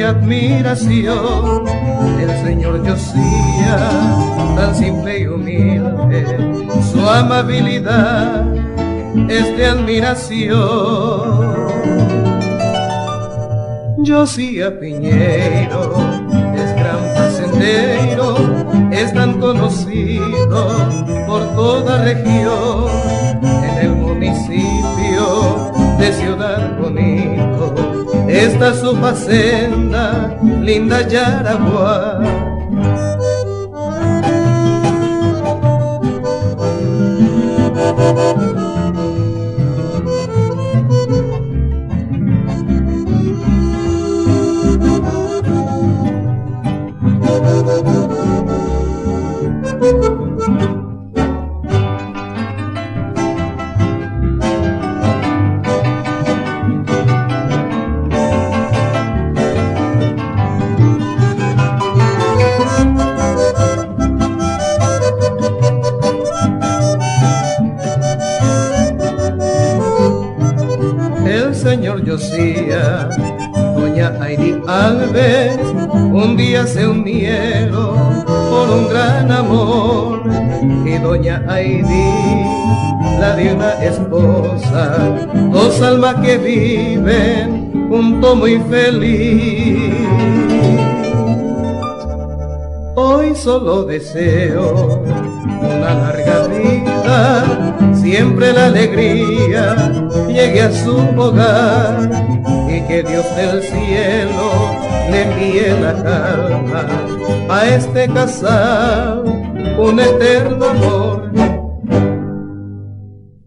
admiración el señor Josía, tan simple y humilde, su amabilidad es de admiración. Josía Piñeiro es gran facendero, es tan conocido por toda región, en el municipio de Ciudad Bonito está su facenda, linda Yaraguá. Señor Josía, doña Aidí Alves, un día se unieron por un gran amor, y doña Aidí la de una esposa, dos almas que viven juntos muy feliz. Hoy solo deseo una larga vida, siempre la alegría llegue a su hogar, y que Dios del cielo le envíe la calma a este casal, un eterno amor